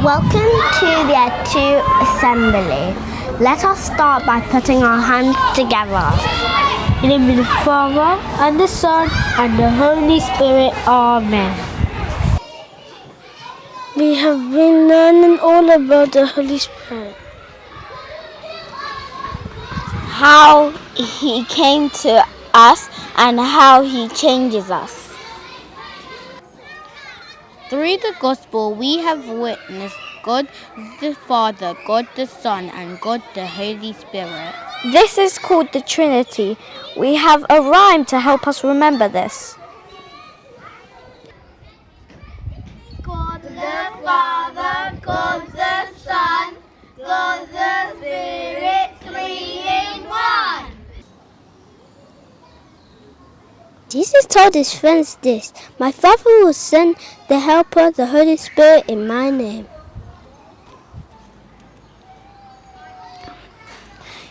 Welcome to the Etu Assembly. Let us start by putting our hands together. In the name of the Father, and the Son, and the Holy Spirit. Amen. We have been learning all about the Holy Spirit. How He came to us and how He changes us. Through the Gospel, we have witnessed God the Father, God the Son, and God the Holy Spirit. This is called the Trinity. We have a rhyme to help us remember this. God the Father, God the Son, God the Spirit, 3 in 1. Jesus told his friends this: "My Father will send the Helper, the Holy Spirit, in my name.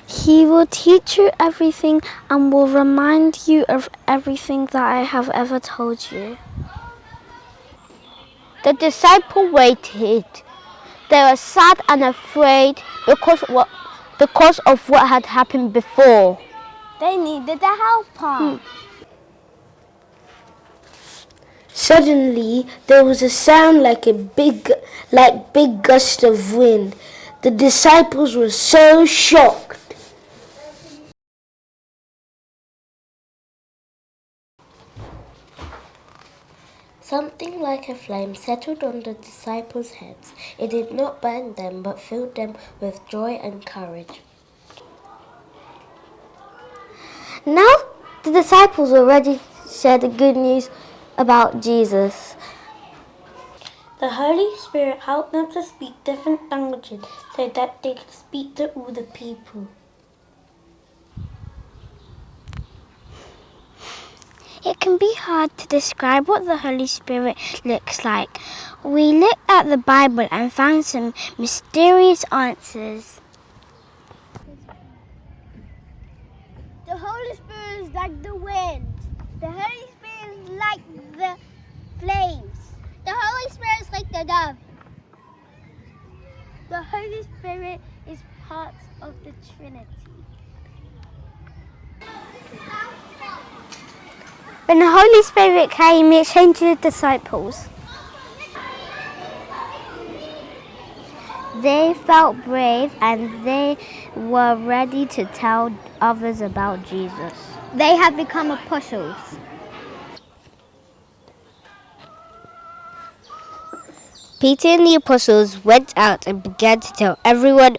He will teach you everything and will remind you of everything that I have ever told you." The disciples waited. They were sad and afraid because of what had happened before. They needed a helper. Suddenly, there was a sound like big gust of wind. The disciples were so shocked. Something like a flame settled on the disciples' heads. It did not burn them, but filled them with joy and courage. Now the disciples were ready to share the good news about Jesus. The Holy Spirit helped them to speak different languages so that they could speak to all the people. It can be hard to describe what the Holy Spirit looks like. We looked at the Bible and found some mysterious answers. The Holy Spirit is like the wind. The Holy Spirit is like the flames. The Holy Spirit is like the dove. The Holy Spirit is part of the Trinity. When the Holy Spirit came, it changed the disciples. They felt brave and they were ready to tell others about Jesus. They had become apostles. Peter and the apostles went out and began to tell everyone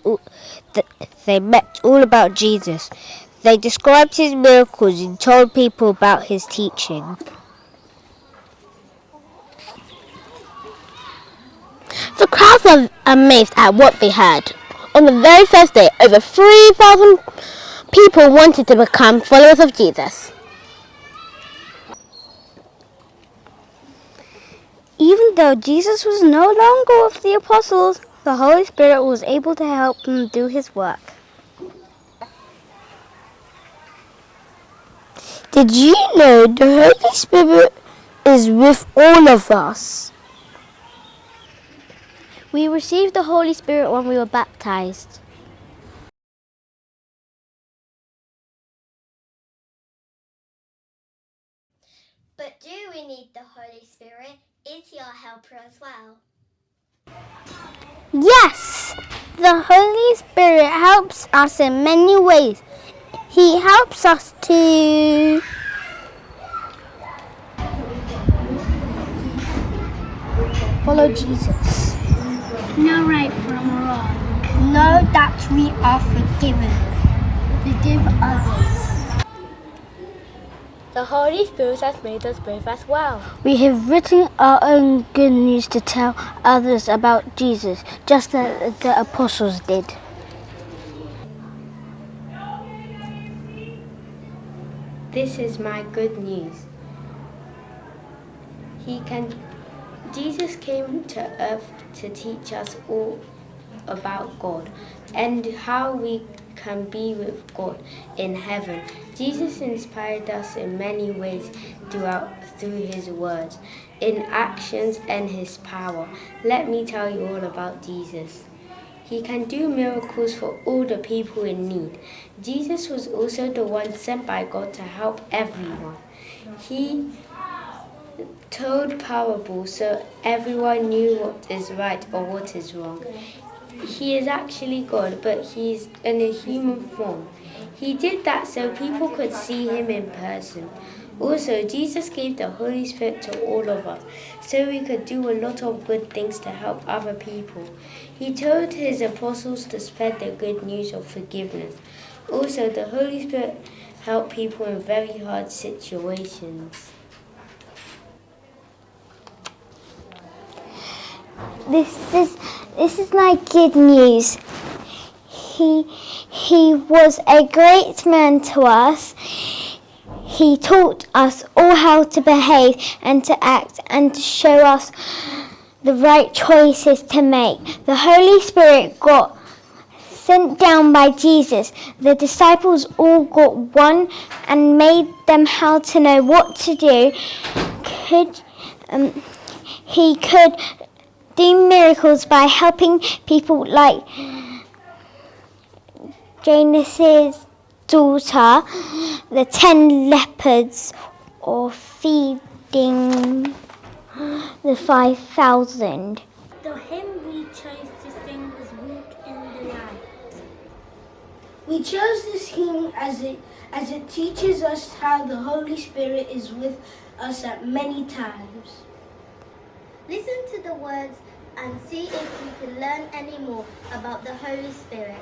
that they met all about Jesus. They described his miracles and told people about his teaching. The crowds were amazed at what they heard. On the very first day, over 3,000 people wanted to become followers of Jesus. Even though Jesus was no longer with the apostles, the Holy Spirit was able to help them do his work. Did you know the Holy Spirit is with all of us? We received the Holy Spirit when we were baptized. But do we need the Holy Spirit? Is he our helper as well? Yes, the Holy Spirit helps us in many ways. He helps us to follow Jesus. Know right from wrong. Know that we are forgiven. Forgive others. The Holy Spirit has made us brave as well. We have written our own good news to tell others about Jesus, just as the apostles did. This is my good news. Jesus came to earth to teach us all about God and how we can be with God in heaven. Jesus inspired us in many ways through his words, in actions and his power. Let me tell you all about Jesus. He can do miracles for all the people in need. Jesus was also the one sent by God to help everyone. He told parables so everyone knew what is right or what is wrong. He is actually God, but he's in a human form. He did that so people could see him in person. Also, Jesus gave the Holy Spirit to all of us, so we could do a lot of good things to help other people. He told his apostles to spread the good news of forgiveness. Also, the Holy Spirit helped people in very hard situations. This is my good news. He was a great man to us. He taught us all how to behave and to act and to show us the right choices to make. The Holy Spirit got sent down by Jesus. The disciples all got one and made them how to know what to do. He could do miracles by helping people like Jairus' daughter, the 10 lepers, or feeding the 5,000. The hymn we chose to sing was Walk in the Light. We chose this hymn as it teaches us how the Holy Spirit is with us at many times. Listen to the words and see if you can learn any more about the Holy Spirit.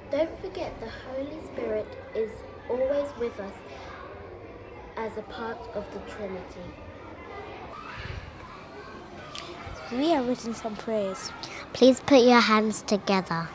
Don't forget the Holy Spirit is always with us. as a part of the Trinity. We have written some prayers. Please put your hands together.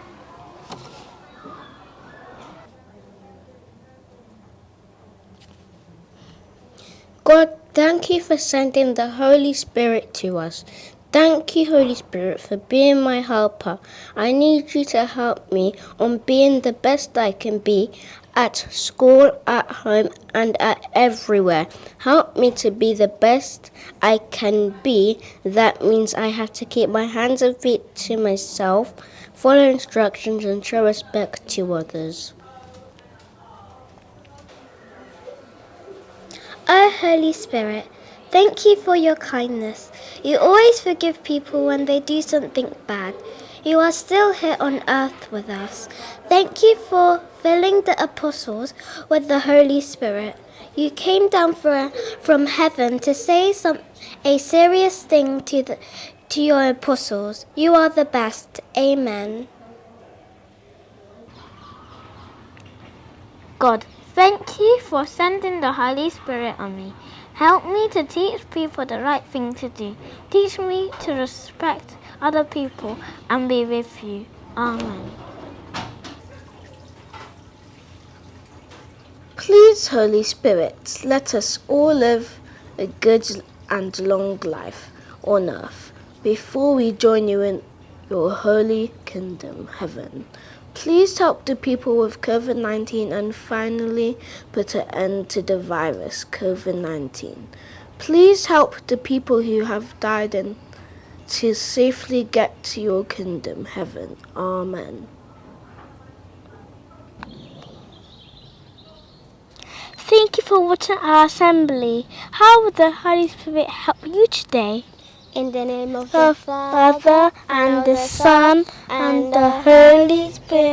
God, thank you for sending the Holy Spirit to us. Thank you, Holy Spirit, for being my helper. I need you to help me on being the best I can be at school, at home, and at everywhere. Help me to be the best I can be. That means I have to keep my hands and feet to myself, follow instructions, and show respect to others. Oh, Holy Spirit, thank you for your kindness. You always forgive people when they do something bad. You are still here on earth with us. Thank you for filling the apostles with the Holy Spirit. You came down from heaven to say a serious thing to your apostles. You are the best. Amen. God, thank you for sending the Holy Spirit on me. Help me to teach people the right thing to do. Teach me to respect other people and be with you. Amen. Please, Holy Spirit, let us all live a good and long life on earth before we join you in your holy kingdom, heaven. Please help the people with COVID-19 and finally put an end to the virus, COVID-19. Please help the people who have died and to safely get to your kingdom, heaven. Amen. Thank you for watching our assembly. How will the Holy Spirit help you today? In the name of The Father and the Son and the Holy Spirit.